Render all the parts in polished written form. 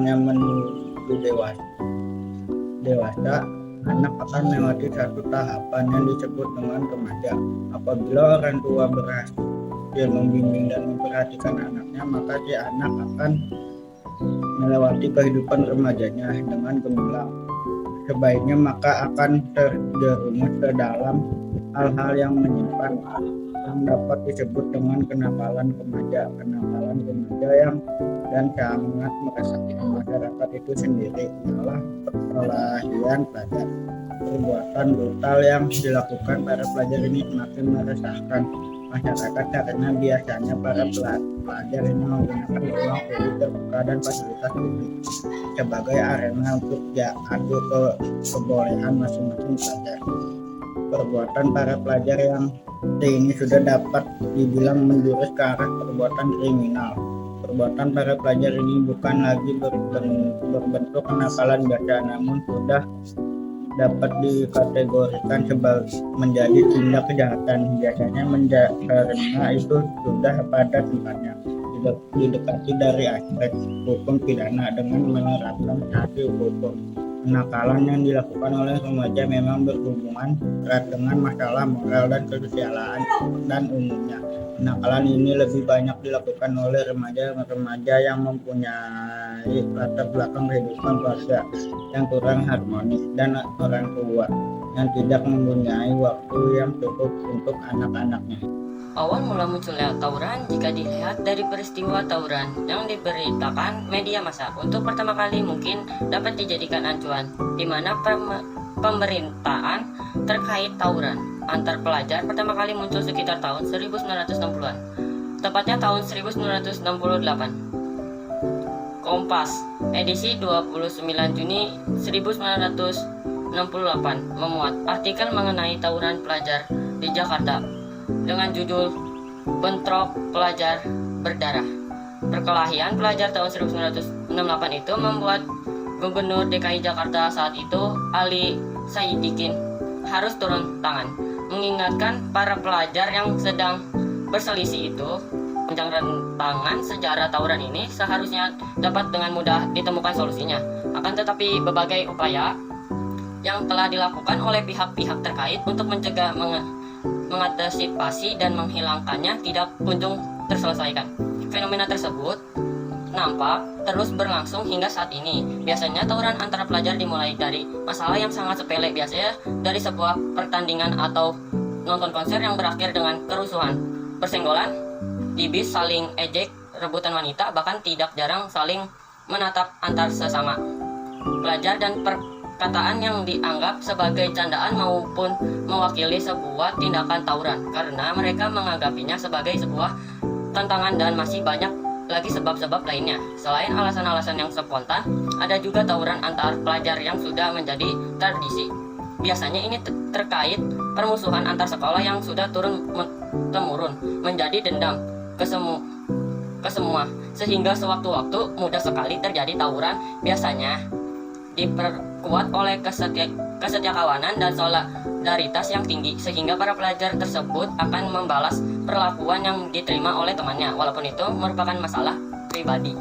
umurnya menuju dewasa, anak akan melewati satu tahapan yang disebut dengan remaja. Apabila orang tua berhasil membimbing dan memperhatikan anaknya, maka si anak akan melewati kehidupan remajanya dengan gemilang. Sebaiknya maka akan terjerumus ke dalam hal-hal yang menyimpang yang dapat disebut dengan kenakalan remaja yang dan sangat meresahkan masyarakat itu sendiri ialah perkelahian pelajar. Perbuatan brutal yang dilakukan para pelajar ini semakin meresahkan masyarakat karena biasanya para pelajar ini menggunakan ruang publik terbuka dan fasilitas publik sebagai arena untuk adu kebolehan masing-masing pelajar. Perbuatan para pelajar yang ini sudah dapat dibilang menjurus ke arah perbuatan kriminal. Perbuatan para pelajar ini bukan lagi berbentuk kenakalan biasa, namun sudah dapat dikategorikan sebagai menjadi tindak kejahatan. Biasanya karena itu sudah pada tempatnya didekati dari aspek hukum pidana dengan menerapkan sanksi hukum. Kenakalan yang dilakukan oleh remaja memang berhubungan erat dengan masalah moral dan kesosialan dan umumnya. Kenakalan ini lebih banyak dilakukan oleh remaja yang mempunyai latar belakang kehidupan keluarga yang kurang harmonis dan orang tua yang tidak mempunyai waktu yang cukup untuk anak-anaknya. Awal mula munculnya tawuran jika dilihat dari peristiwa tawuran yang diberitakan media massa untuk pertama kali mungkin dapat dijadikan acuan, di mana pemerintahan terkait tawuran antar pelajar pertama kali muncul sekitar tahun 1960-an, tepatnya tahun 1968. Kompas, edisi 29 Juni 1968 memuat artikel mengenai tawuran pelajar di Jakarta dengan judul "Bentrok Pelajar Berdarah". Perkelahian pelajar tahun 1968 itu membuat Gubernur DKI Jakarta saat itu Ali Saidikin harus turun tangan, mengingatkan para pelajar yang sedang berselisih itu panjang rentangan sejarah tawuran ini seharusnya dapat dengan mudah ditemukan solusinya. Akan tetapi berbagai upaya yang telah dilakukan oleh pihak-pihak terkait untuk mencegah, mengantisipasi dan menghilangkannya tidak kunjung terselesaikan. Fenomena tersebut nampak terus berlangsung hingga saat ini. Biasanya tawuran antara pelajar dimulai dari masalah yang sangat sepele, biasanya dari sebuah pertandingan atau nonton konser yang berakhir dengan kerusuhan, persenggolan di bis, saling ejek, rebutan wanita, bahkan tidak jarang saling menatap antar sesama pelajar dan perkataan yang dianggap sebagai candaan maupun mewakili sebuah tindakan tawuran karena mereka menganggapinya sebagai sebuah tantangan. Dan masih banyak lagi sebab-sebab lainnya. Selain alasan-alasan yang spontan, ada juga tawuran antar pelajar yang sudah menjadi tradisi. Biasanya ini terkait permusuhan antar sekolah yang sudah turun-temurun menjadi dendam ke semua, sehingga sewaktu-waktu mudah sekali terjadi tawuran. Biasanya diperkuat oleh kesetiakawanan dan solidaritas yang tinggi, sehingga para pelajar tersebut akan membalas perlakuan yang diterima oleh temannya, walaupun itu merupakan masalah pribadi.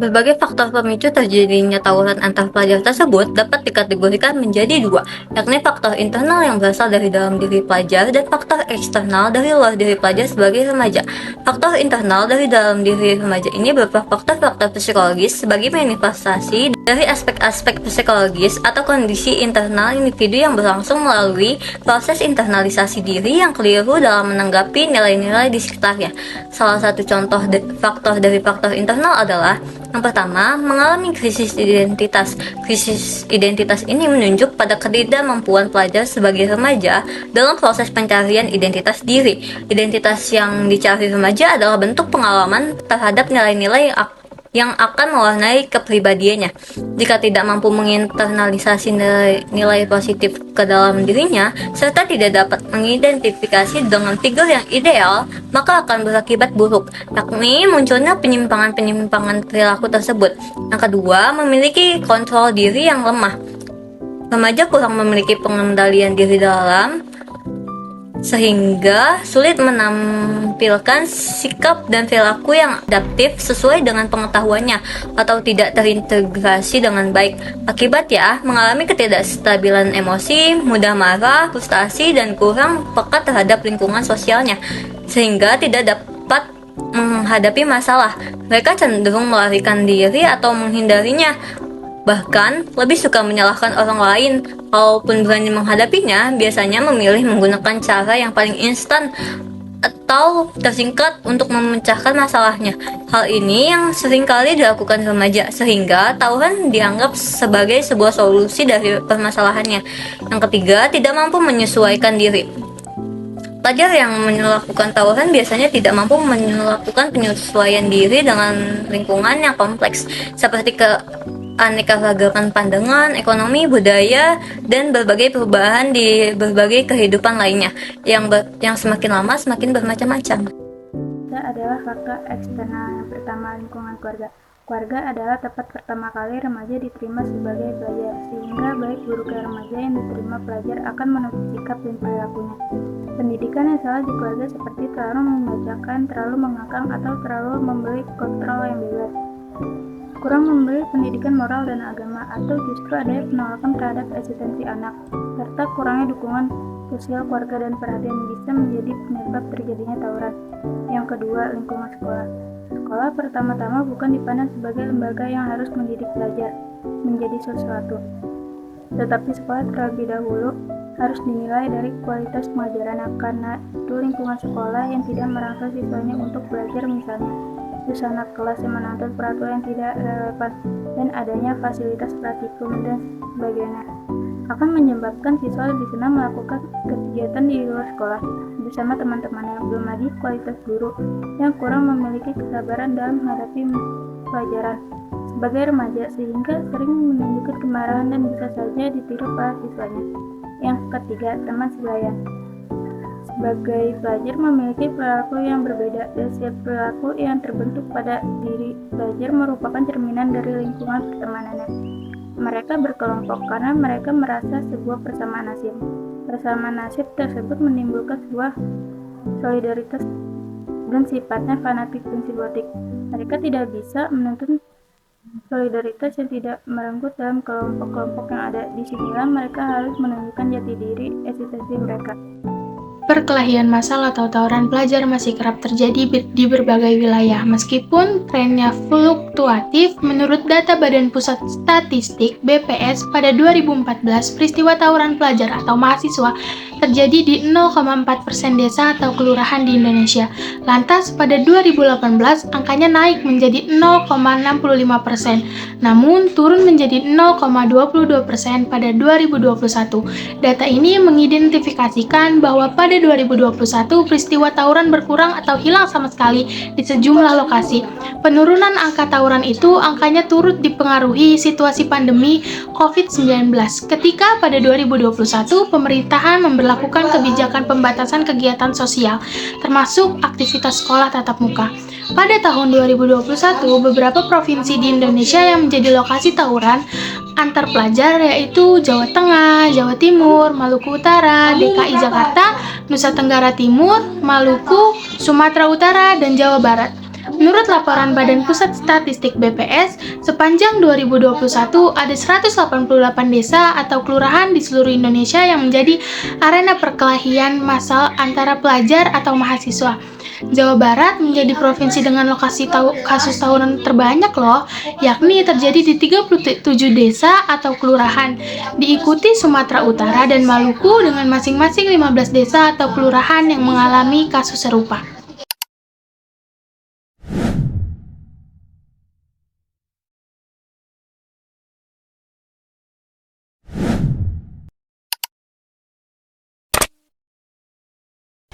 Berbagai faktor pemicu terjadinya tawuran antar pelajar tersebut dapat dikategorikan menjadi dua, yakni faktor internal yang berasal dari dalam diri pelajar dan faktor eksternal dari luar diri pelajar sebagai remaja. Faktor internal dari dalam diri remaja ini berupa faktor-faktor psikologis sebagai manifestasi dari aspek-aspek psikologis atau kondisi internal individu yang berlangsung melalui proses internalisasi diri yang keliru dalam menanggapi nilai-nilai di sekitarnya. Salah satu contoh faktor dari faktor internal adalah yang pertama, mengalami krisis identitas. Krisis identitas ini menunjuk pada ketidakmampuan pelajar sebagai remaja dalam proses pencarian identitas diri. Identitas yang dicari remaja adalah bentuk pengalaman terhadap nilai-nilai yang akan mewarnai kepribadiannya. Jika tidak mampu menginternalisasi nilai positif ke dalam dirinya, serta tidak dapat mengidentifikasi dengan figur yang ideal, maka akan berakibat buruk, yakni munculnya penyimpangan-penyimpangan perilaku tersebut. Yang kedua, memiliki kontrol diri yang lemah. Remaja kurang memiliki pengendalian diri dalam sehingga sulit menampilkan sikap dan perilaku yang adaptif sesuai dengan pengetahuannya atau tidak terintegrasi dengan baik. Akibatnya, mengalami ketidakstabilan emosi, mudah marah, frustasi, dan kurang peka terhadap lingkungan sosialnya, sehingga tidak dapat menghadapi masalah. Mereka cenderung melarikan diri atau menghindarinya, bahkan lebih suka menyalahkan orang lain. Kalaupun berani menghadapinya, biasanya memilih menggunakan cara yang paling instan atau tersingkat untuk memecahkan masalahnya. Hal ini yang seringkali dilakukan remaja, sehingga tawuran dianggap sebagai sebuah solusi dari permasalahannya. Yang ketiga, tidak mampu menyesuaikan diri. Pelajar yang melakukan tawuran biasanya tidak mampu melakukan penyesuaian diri dengan lingkungan yang kompleks, seperti keanekaragaman pandangan, ekonomi, budaya, dan berbagai perubahan di berbagai kehidupan lainnya yang semakin lama semakin bermacam-macam. Itu adalah faktor eksternal. Yang pertama, lingkungan keluarga. Keluarga adalah tempat pertama kali remaja diterima sebagai pelajar, sehingga baik buruknya remaja yang diterima pelajar akan menentukan sikap dan perilakunya. Pendidikan yang salah di keluarga seperti terlalu membacakan, terlalu mengangkang, atau terlalu memberi kontrol yang bebas. Kurang memberi pendidikan moral dan agama, atau justru adanya penolakan terhadap eksistensi anak, serta kurangnya dukungan sosial keluarga dan perhatian bisa menjadi penyebab terjadinya tawuran. Yang kedua, lingkungan sekolah. Sekolah pertama-tama bukan dipandang sebagai lembaga yang harus mendidik pelajar menjadi sesuatu, tetapi sekolah terlebih dahulu harus dinilai dari kualitas pengajarannya, karena itu lingkungan sekolah yang tidak merangsang siswanya untuk belajar, misalnya suasana kelas yang menonton peraturan yang tidak relevan dan adanya fasilitas praktikum dan sebagainya akan menyebabkan siswa lebih senang melakukan kegiatan di luar sekolah bersama teman-temannya. Belum lagi kualitas guru yang kurang memiliki kesabaran dalam menghadapi pelajaran sebagai remaja, sehingga sering menunjukkan kemarahan dan bisa saja ditiru para siswanya. Yang ketiga, teman sebaya. Sebagai pelajar memiliki perilaku yang berbeda, dan setiap perilaku yang terbentuk pada diri pelajar merupakan cerminan dari lingkungan pertemanannya. Mereka berkelompok karena mereka merasa sebuah persamaan nasib. Persamaan nasib tersebut menimbulkan sebuah solidaritas dan sifatnya fanatik dan simbiotik. Mereka tidak bisa menuntut solidaritas yang tidak merenggut dalam kelompok-kelompok yang ada. Disinilah mereka harus menunjukkan jati diri eksistensi mereka. Perkelahian massal atau tawuran pelajar masih kerap terjadi di berbagai wilayah. Meskipun trennya fluktuatif, menurut data Badan Pusat Statistik (BPS), pada 2014 peristiwa tawuran pelajar atau mahasiswa terjadi di 0,4% desa atau kelurahan di Indonesia. Lantas pada 2018 angkanya naik menjadi 0,65%, namun turun menjadi 0,22% pada 2021. Data ini mengidentifikasikan bahwa pada 2021 peristiwa tawuran berkurang atau hilang sama sekali di sejumlah lokasi. Penurunan angka tawuran itu angkanya turut dipengaruhi situasi pandemi COVID-19 ketika pada 2021 pemerintahan memberlakukan kebijakan pembatasan kegiatan sosial termasuk aktivitas sekolah tatap muka. Pada tahun 2021, beberapa provinsi di Indonesia yang menjadi lokasi tawuran antar pelajar yaitu Jawa Tengah, Jawa Timur, Maluku Utara, DKI Jakarta, Nusa Tenggara Timur, Maluku, Sumatera Utara, dan Jawa Barat. Menurut laporan Badan Pusat Statistik BPS, sepanjang 2021 ada 188 desa atau kelurahan di seluruh Indonesia yang menjadi arena perkelahian massal antara pelajar atau mahasiswa. Jawa Barat menjadi provinsi dengan lokasi kasus tawuran terbanyak loh, yakni terjadi di 37 desa atau kelurahan. Diikuti Sumatera Utara dan Maluku dengan masing-masing 15 desa atau kelurahan yang mengalami kasus serupa.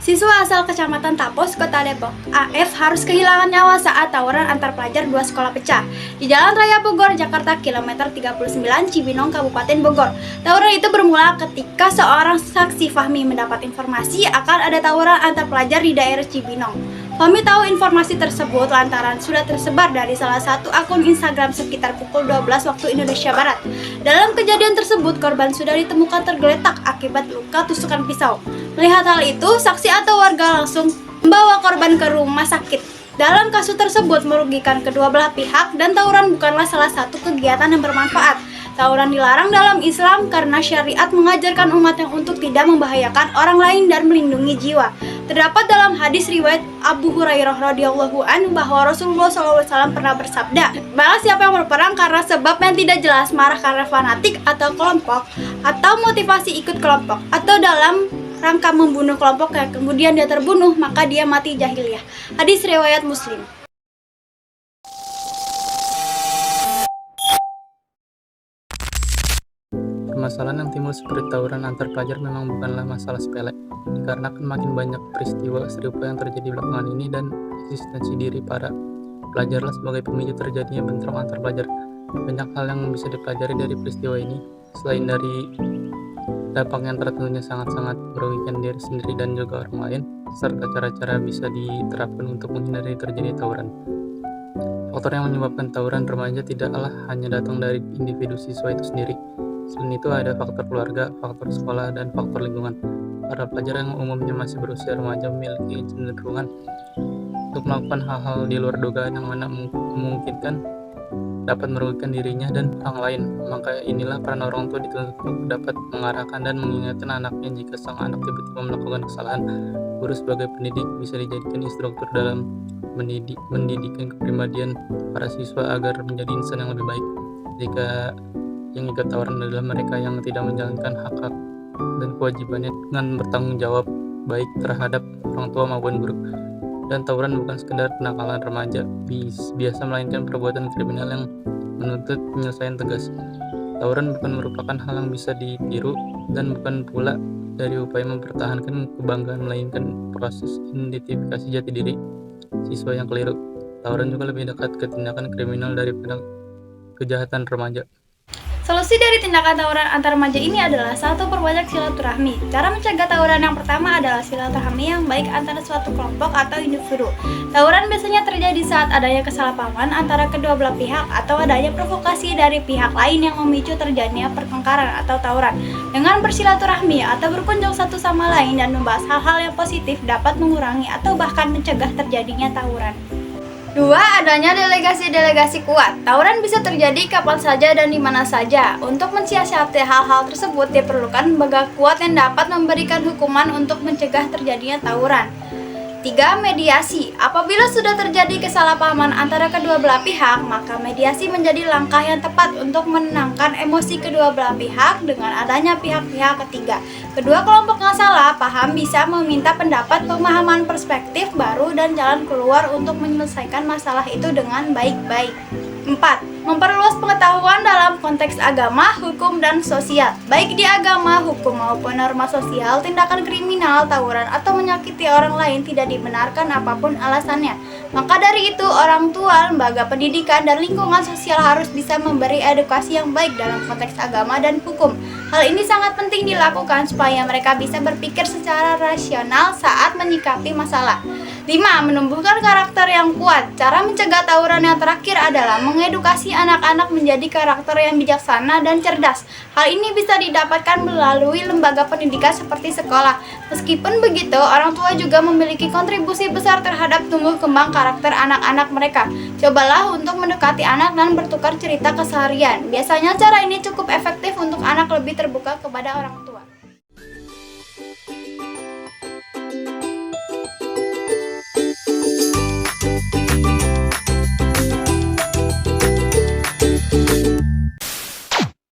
Siswa asal Kecamatan Tapos, Kota Depok, AF harus kehilangan nyawa saat tawuran antar pelajar dua sekolah pecah di Jalan Raya Bogor, Jakarta, kilometer 39, Cibinong, Kabupaten Bogor. Tawuran itu bermula ketika seorang saksi Fahmi mendapat informasi akan ada tawuran antar pelajar di daerah Cibinong. Fahmi tahu informasi tersebut lantaran sudah tersebar dari salah satu akun Instagram sekitar pukul 12 waktu Indonesia Barat. Dalam kejadian tersebut, korban sudah ditemukan tergeletak akibat luka tusukan pisau. Melihat hal itu, saksi atau warga langsung membawa korban ke rumah sakit. Dalam kasus tersebut merugikan kedua belah pihak dan tawuran bukanlah salah satu kegiatan yang bermanfaat. Tawuran dilarang dalam Islam karena syariat mengajarkan umatnya untuk tidak membahayakan orang lain dan melindungi jiwa. Terdapat dalam hadis riwayat Abu Hurairah radhiyallahu anhu bahwa Rasulullah SAW pernah bersabda, "Balas siapa yang berperang karena sebab yang tidak jelas, marah karena fanatik atau kelompok, atau motivasi ikut kelompok, atau dalam rangka membunuh kelompok yang kemudian dia terbunuh, maka dia mati jahiliyah." Hadis riwayat Muslim. Permasalahan yang timbul seperti tawuran antar pelajar memang bukanlah masalah sepele, dikarenakan makin banyak peristiwa serupa yang terjadi belakangan ini dan eksistensi diri para pelajarlah sebagai pemicu terjadinya bentrok antar pelajar. Banyak hal yang bisa dipelajari dari peristiwa ini, selain dari dampak yang tentunya sangat-sangat merugikan diri sendiri dan juga orang lain, serta cara-cara bisa diterapkan untuk menghindari terjadi tawuran. Faktor yang menyebabkan tawuran remaja tidaklah hanya datang dari individu siswa itu sendiri. Selain itu ada faktor keluarga, faktor sekolah, dan faktor lingkungan. Para pelajar yang umumnya masih berusia remaja memiliki kecenderungan untuk melakukan hal-hal di luar dugaan yang mana memungkinkan dapat merugikan dirinya dan orang lain. Maka inilah peran orang tua dituntut untuk dapat mengarahkan dan mengingatkan anaknya jika sang anak tiba-tiba melakukan kesalahan. Guru sebagai pendidik bisa dijadikan instruktur dalam mendidikan kepribadian para siswa agar menjadi insan yang lebih baik. Jika yang ikut tawuran adalah mereka yang tidak menjalankan hak-hak dan kewajibannya dengan bertanggung jawab baik terhadap orang tua maupun guru. Dan tawuran bukan sekedar penakalan remaja biasa, melainkan perbuatan kriminal yang menuntut penyelesaian tegas. Tawuran bukan merupakan hal yang bisa ditiru dan bukan pula dari upaya mempertahankan kebanggaan, melainkan proses identifikasi jati diri siswa yang keliru. Tawuran juga lebih dekat ke tindakan kriminal daripada kejahatan remaja. Solusi dari tindakan tawuran antar remaja ini adalah satu, perbanyak silaturahmi. Cara mencegah tawuran yang pertama adalah silaturahmi yang baik antara suatu kelompok atau individu. Tawuran biasanya terjadi saat adanya kesalahpahaman antara kedua belah pihak atau adanya provokasi dari pihak lain yang memicu terjadinya pertengkaran atau tawuran. Dengan bersilaturahmi atau berkunjung satu sama lain dan membahas hal-hal yang positif dapat mengurangi atau bahkan mencegah terjadinya tawuran. 2. Adanya delegasi-delegasi kuat. Tawuran bisa terjadi kapan saja dan di mana saja. Untuk mensiasati hal-hal tersebut diperlukan lembaga kuat yang dapat memberikan hukuman untuk mencegah terjadinya tawuran. 3. Mediasi. Apabila sudah terjadi kesalahpahaman antara kedua belah pihak, maka mediasi menjadi langkah yang tepat untuk menenangkan emosi kedua belah pihak dengan adanya pihak-pihak ketiga. Kedua kelompok yang salah paham bisa meminta pendapat, pemahaman, perspektif baru, dan jalan keluar untuk menyelesaikan masalah itu dengan baik-baik. 4. Memperluas pengetahuan dalam konteks agama, hukum, dan sosial. Baik di agama, hukum, maupun norma sosial, tindakan kriminal, tawuran, atau menyakiti orang lain tidak dibenarkan apapun alasannya. Maka dari itu, orang tua, lembaga pendidikan, dan lingkungan sosial harus bisa memberi edukasi yang baik dalam konteks agama dan hukum. Hal ini sangat penting dilakukan supaya mereka bisa berpikir secara rasional saat menyikapi masalah. 5. Menumbuhkan karakter yang kuat. Cara mencegah tawuran yang terakhir adalah mengedukasi anak-anak menjadi karakter yang bijaksana dan cerdas. Hal ini bisa didapatkan melalui lembaga pendidikan seperti sekolah. Meskipun begitu, orang tua juga memiliki kontribusi besar terhadap tumbuh kembang karakter anak-anak mereka. Cobalah untuk mendekati anak dan bertukar cerita keseharian. Biasanya cara ini cukup efektif untuk anak lebih terbuka kepada orang tua.